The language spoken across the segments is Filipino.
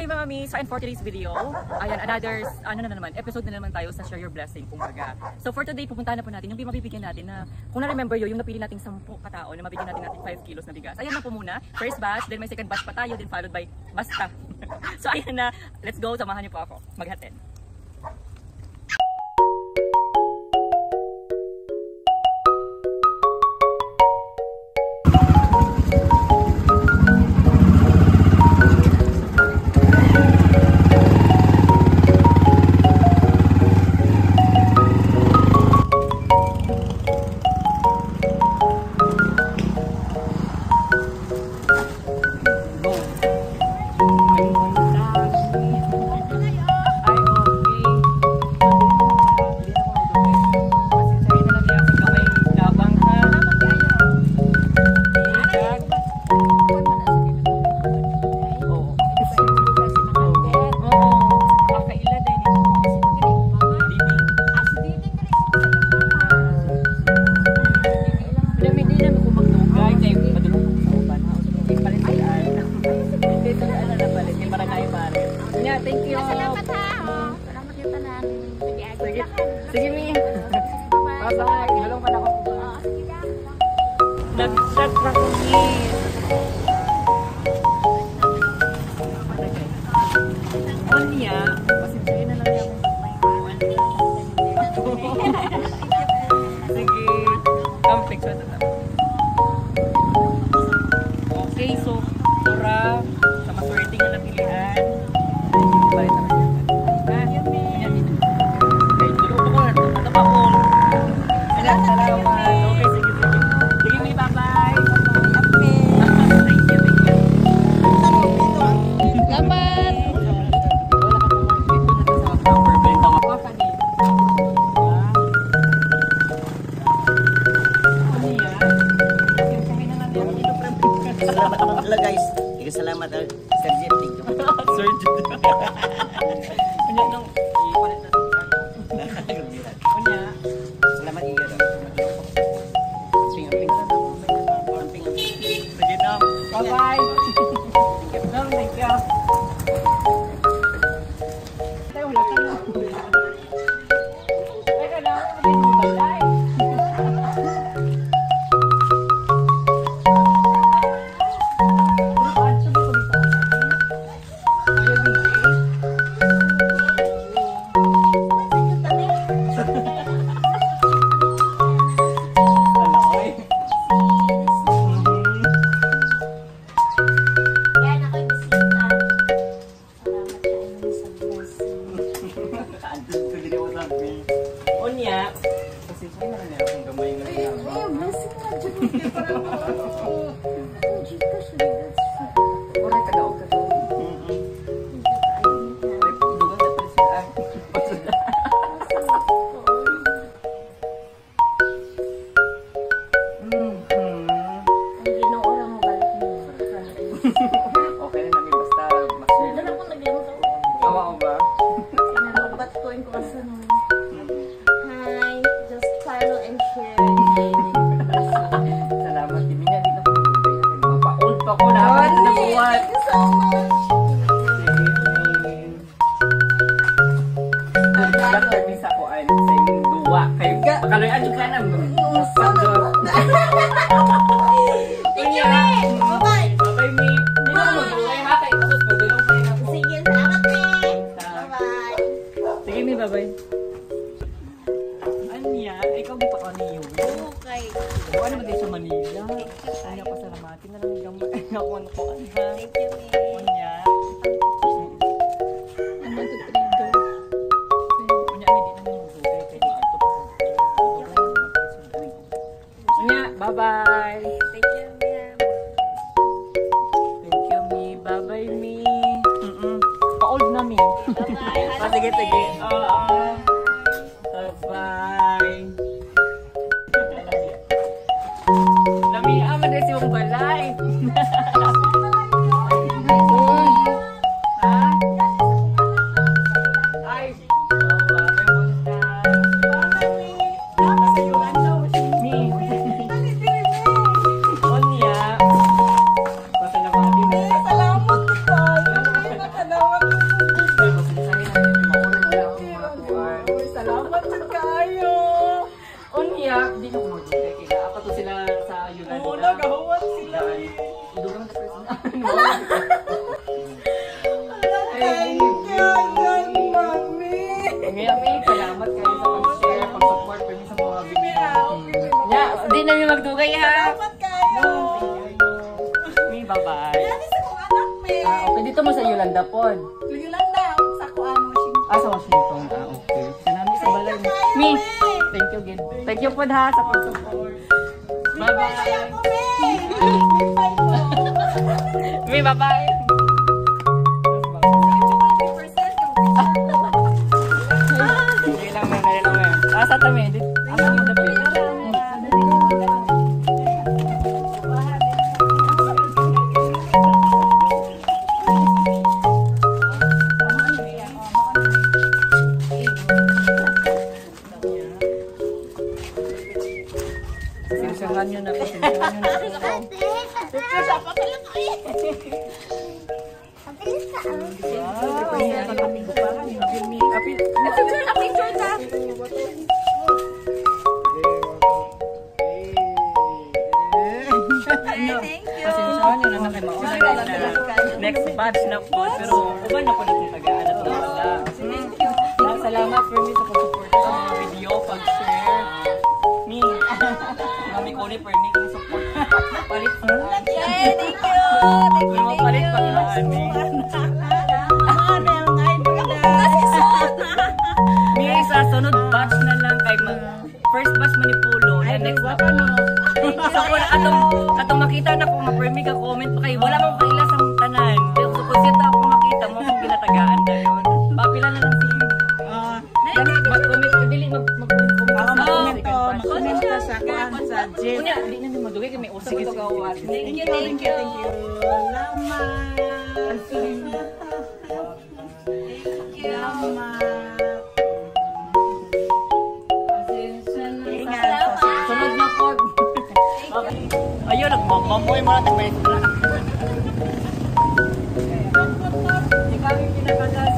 mga mi, so and for today's video, ayan, another, episode na naman tayo sa Share Your Blessing, kumbaga. So for today, pupuntahan na po natin yung mabibigyan natin na, kung na-remember yung napili nating 10 katao na mabigyan natin 5 kilos na bigas. Ayan na po muna, first batch, then may second batch pa tayo, then followed by basta. So ayan na, let's go, samahan niyo po ako, maghatid. Thank you. Salamat ha. Salamat yung tanan. Sige, Mi. Bye-bye. Ilalong pa na ako. Nag-start na ko, Mi. Onya. Pasensya na lang yung sige. Fix na ito. Okay, so, Tora, sa maswerteng na napilihan. Salamat guys. Salamat Sir Jeff. Sir Jeff. Unya nung ipalit na unya. Salamat iyo. Sige na. Bye-bye. Thank you. Tayo wala ka na. Ay ka na. Bye-bye. Onya, kasi sa'yo na rin akong gamay na ginagawa. Blessing na dyan. Parang Gcash. Oray ka daw ka daw. Dugang na presidan. Ang ginoo lang mo balik mo. Okay na namin basta mag-share. Diyan ako nag-imo sa Awa ko ba? Sinanabat ko yung kasi nung hi, just follow and share. Salamat. Hindi nga dito ko nilibay. Mapaold pa ko lahat na buwan. Thank you so much. Nag-service ako sa inyong duwa. Kayo, makaloyan yung ka na. Thank you, Mi. Bye-bye. Bye-bye, Mi. Hindi na mo duwa. Mata, itasos mo. Dulong sa'yo na po. Sige, salamat, Mi. Bye-bye. Sige, Mi. Bye-bye. Anya, ikaw di pa ka niyo. Okay. O, ano ba din sa Manila? Anya, pasalamatin na lang yung gamay. Ako, ano ko, Anya. Thank you, Mi. Anya. Ano to trigger? Anya, may di na yung dugay. Kaya di ato pa. Anya, bye-bye. Thank you, Mi. Thank you, Mi. Bye-bye, Mi. Pa-old na, Mi. Bye-bye. Sige, sige. Bye-bye. Lami, aman na siyong balay. Ha? Ay, Onya. Pasalamati na. Salamat, Tay. Salamat. Dito mo sa Yolanda Pod. Yolanda, sa Kuan, Washington. Sa Washington. Okay. Sanami sa balay mo. Mi, thank you, Gid. Thank you po ha sa pag-support. Bye-bye. Mi, bye-bye. Hindi lang, may. Sa tami. Ano yung dapit? Sinsahan nyo na. Pasensyahan nyo na kayo next batch na po. Pero uban na po na itong tagaan na ito. Salamat for me sa pag-support sa mga video, pag-share. Me. Mami ko ni for me yung support. Palit pa. Thank you. Palit pa na ani. Me sa sunod batch na lang kay first batch manipulo na next na po. So kung atong makita na kung ma-permi ka comment pa kayo, wala mo kaila sa tanan. Pero kung sita ako makita mo kung ginatagaan na yun. Papila na lang siya. Mag-comment ko, dili mag-comment Comment sa Kuan, sa Jen. Unya, di na madugay kami usap ito kawan. Thank you. Sunod na po. Ayun, nagmamamoy mo natin. Ikaw yung pinakadas.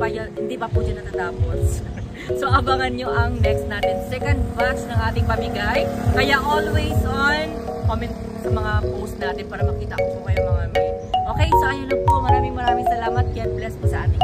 Ayan, hindi pa po dyan natatapos. So abangan nyo ang next natin, second batch ng ating pamigay. Kaya always on, comment sa mga post natin para makita ko po kayo mga may. Okay, so ayun lang po. Maraming salamat. God bless po sa ating